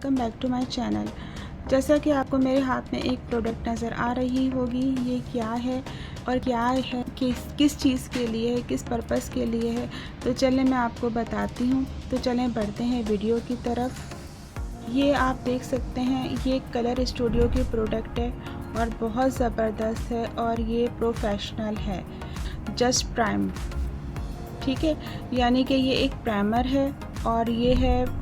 Welcome back to my channel. जैसा कि आपको मेरे हाथ में एक प्रोडक्ट नज़र आ रही होगी, ये क्या है और क्या है, किस चीज़ के लिए है, किस पर्पस के लिए है, तो चलें मैं आपको बताती हूँ। तो चलें बढ़ते हैं वीडियो की तरफ। ये आप देख सकते हैं, ये कलर स्टूडियो की प्रोडक्ट है और बहुत ज़बरदस्त है और ये प्रोफेशनल है। जस्ट प्राइम, ठीक है, यानी कि ये एक प्राइमर है और ये है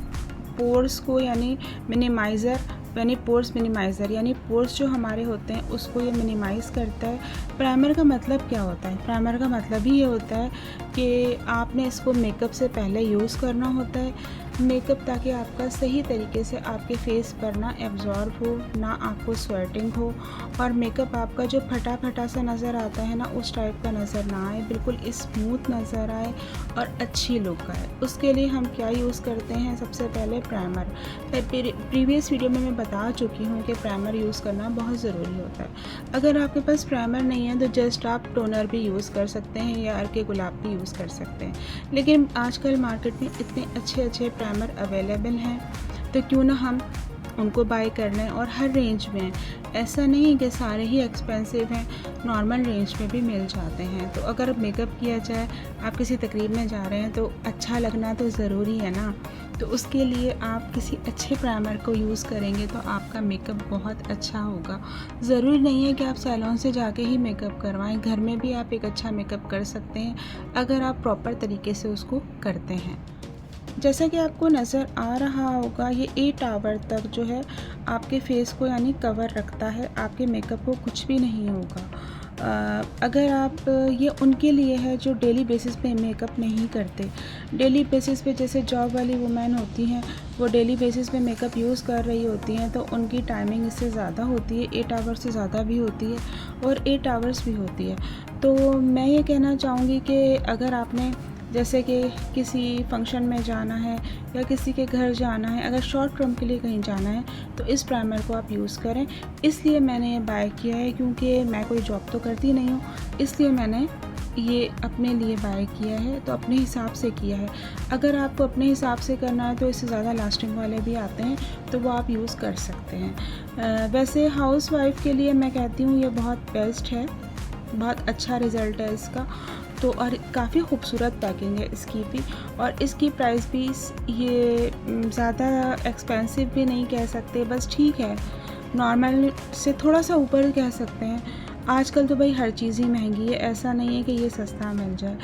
पोर्स को यानी मिनिमाइज़र, यानी पोर्स मिनिमाइज़र, यानी पोर्स जो हमारे होते हैं उसको ये मिनिमाइज़ करता है। प्राइमर का मतलब क्या होता है? प्राइमर का मतलब ही ये होता है कि आपने इसको मेकअप से पहले यूज़ करना होता है, मेकअप ताकि आपका सही तरीके से आपके फेस पर ना एब्जॉर्ब हो, ना आपको स्वेटिंग हो और मेकअप आपका जो फटा फटा सा नज़र आता है ना, उस टाइप का नज़र ना आए, बिल्कुल स्मूथ नज़र आए और अच्छी लुक आए। उसके लिए हम क्या यूज़ करते हैं? सबसे पहले प्राइमर। प्रीवियस वीडियो में मैं बता चुकी हूँ कि प्राइमर यूज़ करना बहुत ज़रूरी होता है। अगर आपके पास प्राइमर नहीं है तो जस्ट आप टोनर भी यूज़ कर सकते हैं या अर्के गुलाब भी यूज़ कर सकते हैं, लेकिन आजकल मार्केट में इतने अच्छे अच्छे प्राइमर अवेलेबल हैं तो क्यों ना हम उनको बाय कर लें। और हर रेंज में, ऐसा नहीं है कि सारे ही एक्सपेंसिव हैं, नॉर्मल रेंज में भी मिल जाते हैं। तो अगर मेकअप किया जाए, आप किसी तकरीब में जा रहे हैं तो अच्छा लगना तो ज़रूरी है ना, तो उसके लिए आप किसी अच्छे प्राइमर को यूज़ करेंगे तो आपका मेकअप बहुत अच्छा होगा। ज़रूरी नहीं है कि आप सैलून से जाके ही मेकअप करवाएं, घर में भी आप एक अच्छा मेकअप कर सकते हैं अगर आप प्रॉपर तरीके से उसको करते हैं। जैसा कि आपको नज़र आ रहा होगा, ये 8 आवर तक जो है आपके फेस को यानी कवर रखता है, आपके मेकअप को कुछ भी नहीं होगा। अगर आप, ये उनके लिए है जो डेली बेसिस पे मेकअप नहीं करते। डेली बेसिस पे जैसे जॉब वाली वुमेन होती हैं, वो डेली बेसिस पे मेकअप यूज़ कर रही होती हैं तो उनकी टाइमिंग इससे ज़्यादा होती है, 8 आवर्स से ज़्यादा भी होती है और 8 आवर्स भी होती है। तो मैं ये कहना चाहूँगी कि अगर आपने जैसे कि किसी फंक्शन में जाना है या किसी के घर जाना है, अगर शॉर्ट टर्म के लिए कहीं जाना है तो इस प्राइमर को आप यूज़ करें। इसलिए मैंने ये बाय किया है क्योंकि मैं कोई जॉब तो करती नहीं हूँ, इसलिए मैंने ये अपने लिए बाय किया है, तो अपने हिसाब से किया है। अगर आपको अपने हिसाब से करना है तो इससे ज़्यादा लास्टिंग वाले भी आते हैं तो वो आप यूज़ कर सकते हैं। वैसे हाउस वाइफ के लिए मैं कहती हूँ ये बहुत बेस्ट है, बहुत अच्छा रिज़ल्ट है इसका। तो और काफ़ी खूबसूरत पैकिंग है इसकी भी, और इसकी प्राइस भी ये ज़्यादा एक्सपेंसिव भी नहीं कह सकते, बस ठीक है, नॉर्मल से थोड़ा सा ऊपर कह सकते हैं। आजकल तो भाई हर चीज़ ही महंगी है, ऐसा नहीं है कि ये सस्ता मिल जाए।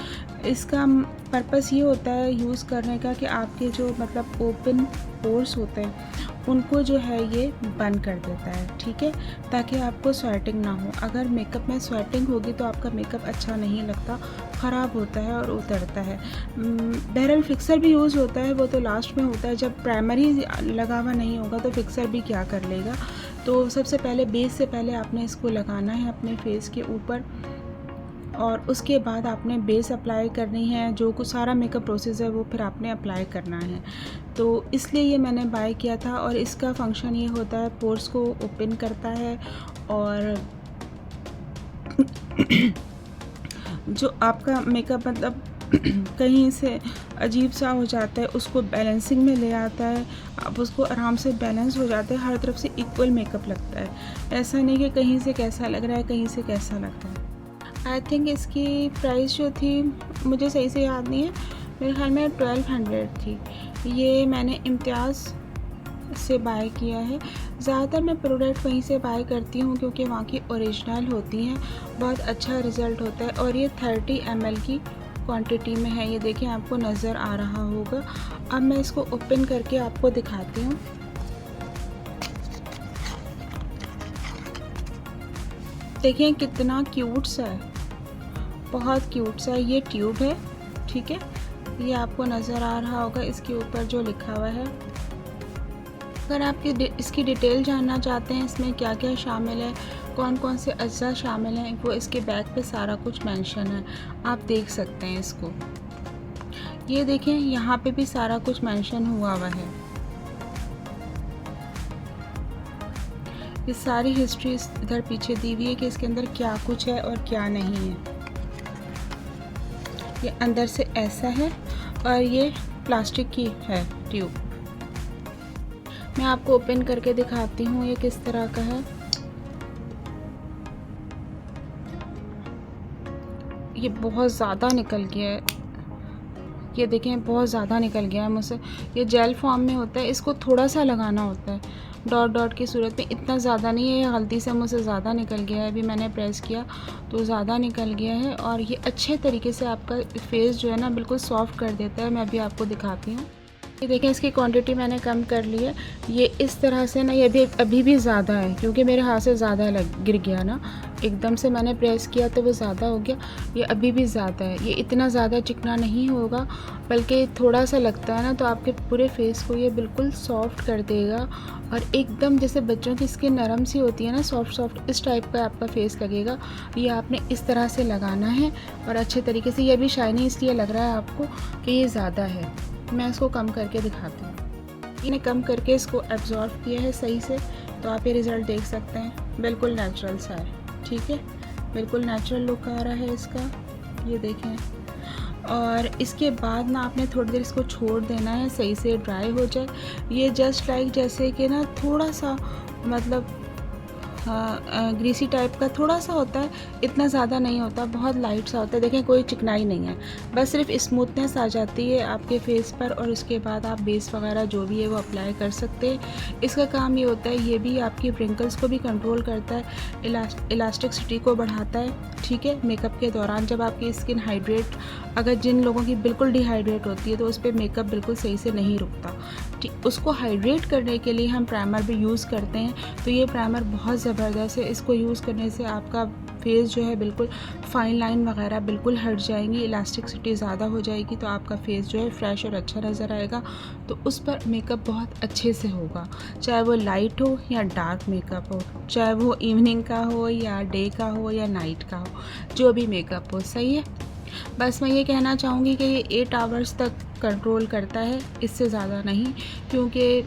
इसका पर्पस ये होता है यूज़ करने का कि आपके जो मतलब ओपन पोर्स होते हैं उनको जो है ये बंद कर देता है, ठीक है, ताकि आपको स्वेटिंग ना हो। अगर मेकअप में स्वेटिंग होगी तो आपका मेकअप अच्छा नहीं लगता, ख़राब होता है और उतरता है। बहरहाल फिक्सर भी यूज़ होता है, वो तो लास्ट में होता है, जब प्राइमर ही लगा हुआ नहीं होगा तो फिक्सर भी क्या कर लेगा। तो सबसे पहले बेस से पहले आपने इसको लगाना है अपने फेस के ऊपर और उसके बाद आपने बेस अप्लाई करनी है। जो कुछ सारा मेकअप प्रोसेस है वो फिर आपने अप्लाई करना है। तो इसलिए ये मैंने बाय किया था और इसका फंक्शन ये होता है, पोर्स को ओपन करता है और जो आपका मेकअप मतलब कहीं से अजीब सा हो जाता है उसको बैलेंसिंग में ले आता है, आप उसको आराम से बैलेंस हो जाते हैं, हर तरफ से इक्वल मेकअप लगता है। ऐसा नहीं कि कहीं से कैसा लग रहा है, कहीं से कैसा लग रहा है। आई थिंक इसकी प्राइस जो थी, मुझे सही से याद नहीं है, मेरे ख्याल में 1200 थी। ये मैंने इम्तियाज़ से बाय किया है। ज़्यादातर मैं प्रोडक्ट वहीं से बाय करती हूँ क्योंकि वहाँ की ओरिजिनल होती हैं, बहुत अच्छा रिज़ल्ट होता है। और ये 30 ml की क्वांटिटी में है, ये देखें आपको नज़र आ रहा होगा। अब मैं इसको ओपन करके आपको दिखाती हूँ। देखें कितना क्यूट सा है, बहुत क्यूट सा है। ये ट्यूब है, ठीक है, ये आपको नज़र आ रहा होगा इसके ऊपर जो लिखा हुआ है। अगर आप इसकी डिटेल जानना चाहते हैं, इसमें क्या क्या शामिल है, कौन कौन से अज्जा शामिल हैं, वो इसके बैक पे सारा कुछ मेंशन है, आप देख सकते हैं इसको। ये देखें यहाँ पे भी सारा कुछ मेंशन हुआ हुआ है, ये सारी हिस्ट्री इधर पीछे दी हुई है कि इसके अंदर क्या कुछ है और क्या नहीं है। ये अंदर से ऐसा है और ये प्लास्टिक की है ट्यूब। मैं आपको ओपन करके दिखाती हूँ ये किस तरह का है। ये बहुत ज़्यादा निकल गया है, ये देखें बहुत ज़्यादा निकल गया है मुझसे। ये जेल फॉर्म में होता है, इसको थोड़ा सा लगाना होता है डॉट डॉट की सूरत में, इतना ज़्यादा नहीं है। ये गलती से मुझसे ज़्यादा निकल गया है, अभी मैंने प्रेस किया तो ज़्यादा निकल गया है। और ये अच्छे तरीके से आपका फेस जो है ना बिल्कुल सॉफ्ट कर देता है। मैं अभी आपको दिखाती हूँ। ये देखें इसकी क्वांटिटी मैंने कम कर ली है। ये इस तरह से ना, ये भी अभी भी ज़्यादा है क्योंकि मेरे हाथ से ज़्यादा गिर गया ना, एकदम से मैंने प्रेस किया तो वो ज़्यादा हो गया। ये अभी भी ज़्यादा है, ये इतना ज़्यादा चिकना नहीं होगा, बल्कि थोड़ा सा लगता है ना तो आपके पूरे फेस को ये बिल्कुल सॉफ्ट कर देगा। और एकदम जैसे बच्चों की स्किन नरम सी होती है ना, सॉफ्ट सॉफ्ट, इस टाइप का आपका फेस लगेगा। ये आपने इस तरह से लगाना है और अच्छे तरीके से। ये भी शाइनी इसलिए लग रहा है आपको कि ये ज़्यादा है। मैं इसको कम करके दिखाती हूँ। मैंने कम करके इसको एब्जॉर्ब किया है सही से, तो आप ये रिज़ल्ट देख सकते हैं, बिल्कुल नेचुरल सा है। ठीक है, बिल्कुल नेचुरल लुक आ रहा है इसका, ये देखें। और इसके बाद ना आपने थोड़ी देर इसको छोड़ देना है, सही से ड्राई हो जाए। ये जस्ट लाइक जैसे कि ना थोड़ा सा मतलब ग्रीसी टाइप का थोड़ा सा होता है, इतना ज़्यादा नहीं होता, बहुत लाइट सा होता है। देखें कोई चिकनाई नहीं है, बस सिर्फ स्मूथनेस आ जाती है आपके फेस पर। और उसके बाद आप बेस वगैरह जो भी है वो अप्लाई कर सकते हैं। इसका काम ये होता है, ये भी आपकी रिंकल्स को भी कंट्रोल करता है, इलास्टिसिटी को बढ़ाता है। ठीक है, मेकअप के दौरान जब आपकी स्किन हाइड्रेट, अगर जिन लोगों की बिल्कुल डिहाइड्रेट होती है तो उस पर मेकअप बिल्कुल सही से नहीं रुकता, ठीक, उसको हाइड्रेट करने के लिए हम प्राइमर भी यूज़ करते हैं। तो ये प्राइमर बहुत ज़बरदस्त है, इसको यूज़ करने से आपका फेस जो है बिल्कुल फाइन लाइन वगैरह बिल्कुल हट जाएंगी, इलास्टिसिटी ज़्यादा हो जाएगी, तो आपका फेस जो है फ्रेश और अच्छा नज़र आएगा। तो उस पर मेकअप बहुत अच्छे से होगा, चाहे वो लाइट हो या डार्क मेकअप हो, चाहे वो इवनिंग का हो या डे का हो या नाइट का हो, जो भी मेकअप हो। सही है, बस मैं ये कहना चाहूँगी कि ये 8 आवर्स तक कंट्रोल करता है, इससे ज़्यादा नहीं। क्योंकि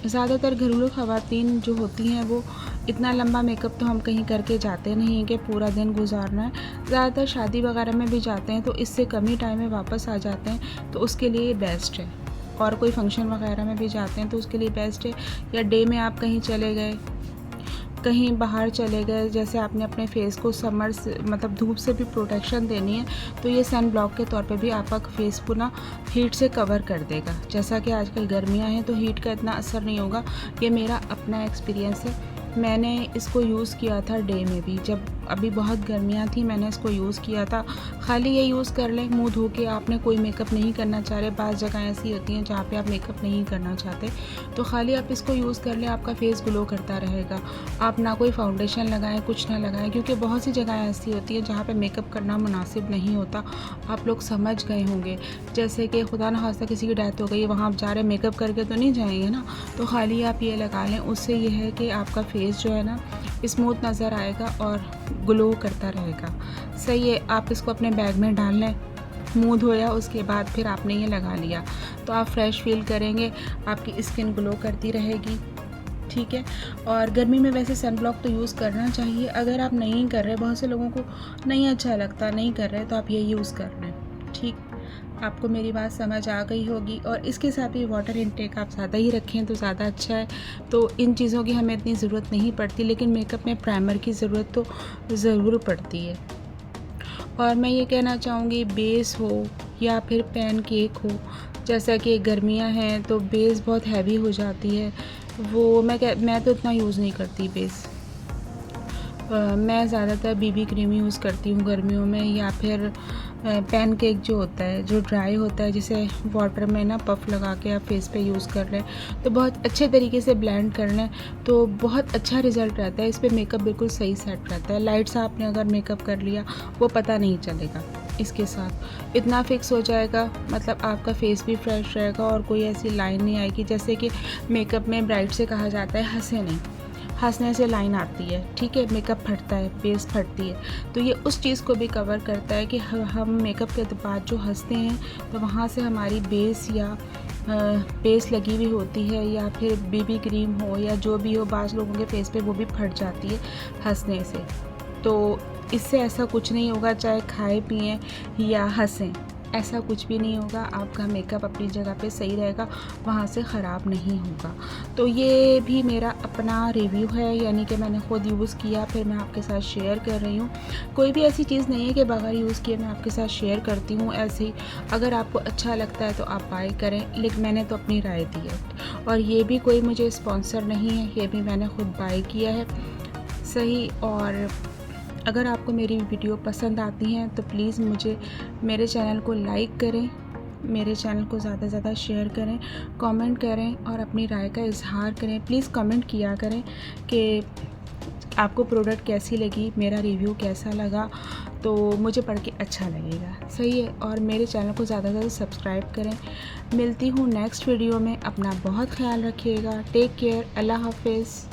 ज़्यादातर घरेलू ख़वातीन जो होती हैं वो इतना लंबा मेकअप तो हम कहीं करके जाते नहीं हैं कि पूरा दिन गुजारना है। ज़्यादातर शादी वगैरह में भी जाते हैं तो इससे कम ही टाइम में वापस आ जाते हैं, तो उसके लिए ये बेस्ट है। और कोई फंक्शन वगैरह में भी जाते हैं तो उसके लिए बेस्ट है। या डे में आप कहीं चले गए, कहीं बाहर चले गए, जैसे आपने अपने फेस को समर से मतलब धूप से भी प्रोटेक्शन देनी है, तो ये सन ब्लॉक के तौर पे भी आपका फेस को ना हीट से कवर कर देगा। जैसा कि आजकल गर्मियां हैं तो हीट का इतना असर नहीं होगा। ये मेरा अपना एक्सपीरियंस है, मैंने इसको यूज़ किया था डे में भी, जब अभी बहुत गर्मियाँ थी मैंने इसको यूज़ किया था। खाली ये यूज़ कर लें मुंह धो के, आपने कोई मेकअप नहीं करना चाह रहे, बाज़ जगह ऐसी होती हैं जहाँ पे आप मेकअप नहीं करना चाहते, तो खाली आप इसको यूज़ कर लें, आपका फेस ग्लो करता रहेगा। आप ना कोई फाउंडेशन लगाएं, कुछ ना लगाएं, क्योंकि बहुत सी जगह ऐसी होती हैं जहाँ पे मेकअप करना मुनासिब नहीं होता। आप लोग समझ गए होंगे, जैसे कि खुदा न खास्ता किसी की डेथ हो गई, वहाँ आप जा रहे मेकअप करके तो नहीं जाएंगे ना, तो खाली आप ये लगा लें। उससे ये है कि आपका फेस जो है ना स्मूथ नज़र आएगा और ग्लो करता रहेगा। सही है, आप इसको अपने बैग में डाल लें, मुंह धोया उसके बाद फिर आपने ये लगा लिया तो आप फ्रेश फील करेंगे, आपकी स्किन ग्लो करती रहेगी। ठीक है, और गर्मी में वैसे सन ब्लॉक तो यूज़ करना चाहिए। अगर आप नहीं कर रहे, बहुत से लोगों को नहीं अच्छा लगता, नहीं कर रहे, तो आप ये यूज़ कर लें। ठीक, आपको मेरी बात समझ आ गई होगी। और इसके साथ भी वाटर इनटेक आप ज़्यादा ही रखें तो ज़्यादा अच्छा है। तो इन चीज़ों की हमें इतनी ज़रूरत नहीं पड़ती, लेकिन मेकअप में प्राइमर की ज़रूरत तो ज़रूर पड़ती है। और मैं ये कहना चाहूँगी, बेस हो या फिर पैन केक हो, जैसा कि गर्मियाँ हैं तो बेस बहुत हैवी हो जाती है, वो मैं तो इतना यूज़ नहीं करती बेस। मैं ज़्यादातर बीबी क्रीम यूज़ करती हूँ गर्मियों में, या फिर पैन केक जो होता है, जो ड्राई होता है, जिसे वाटर में ना पफ लगा के आप फेस पे यूज़ कर लें तो बहुत अच्छे तरीके से ब्लेंड कर लें तो बहुत अच्छा रिज़ल्ट रहता है। इस पर मेकअप बिल्कुल सही सेट रहता है। लाइट सा आपने अगर मेकअप कर लिया वो पता नहीं चलेगा, इसके साथ इतना फिक्स हो जाएगा, मतलब आपका फेस भी फ्रेश रहेगा और कोई ऐसी लाइन नहीं आएगी। जैसे कि मेकअप में ब्राइट से कहा जाता है हंसे नहीं, हंसने से लाइन आती है। ठीक है, मेकअप फटता है, बेस फटती है, तो ये उस चीज़ को भी कवर करता है कि हम मेकअप के बाद जो हंसते हैं तो वहाँ से हमारी बेस या बेस लगी हुई होती है, या फिर बीबी क्रीम हो या जो भी हो, बाज़ लोगों के फेस पे वो भी फट जाती है हंसने से। तो इससे ऐसा कुछ नहीं होगा, चाहे खाए पिएं या हंसें, ऐसा कुछ भी नहीं होगा, आपका मेकअप अपनी जगह पे सही रहेगा, वहाँ से ख़राब नहीं होगा। तो ये भी मेरा अपना रिव्यू है, यानी कि मैंने ख़ुद यूज़ किया फिर मैं आपके साथ शेयर कर रही हूँ। कोई भी ऐसी चीज़ नहीं है कि बगैर यूज़ किए मैं आपके साथ शेयर करती हूँ। ऐसे ही अगर आपको अच्छा लगता है तो आप बाय करें, लेकिन मैंने तो अपनी राय दी है। और ये भी कोई मुझे स्पॉन्सर नहीं है, ये भी मैंने ख़ुद बाय किया है। सही। और अगर आपको मेरी वीडियो पसंद आती हैं तो प्लीज़ मेरे चैनल को लाइक करें, मेरे चैनल को ज़्यादा से ज़्यादा शेयर करें, कमेंट करें और अपनी राय का इज़हार करें। प्लीज़ कमेंट किया करें कि आपको प्रोडक्ट कैसी लगी, मेरा रिव्यू कैसा लगा, तो मुझे पढ़ के अच्छा लगेगा। सही है। और मेरे चैनल को ज़्यादा से ज़्यादा सब्सक्राइब करें। मिलती हूँ नेक्स्ट वीडियो में। अपना बहुत ख्याल रखिएगा। Take care. अल्लाह हाफ़िज़।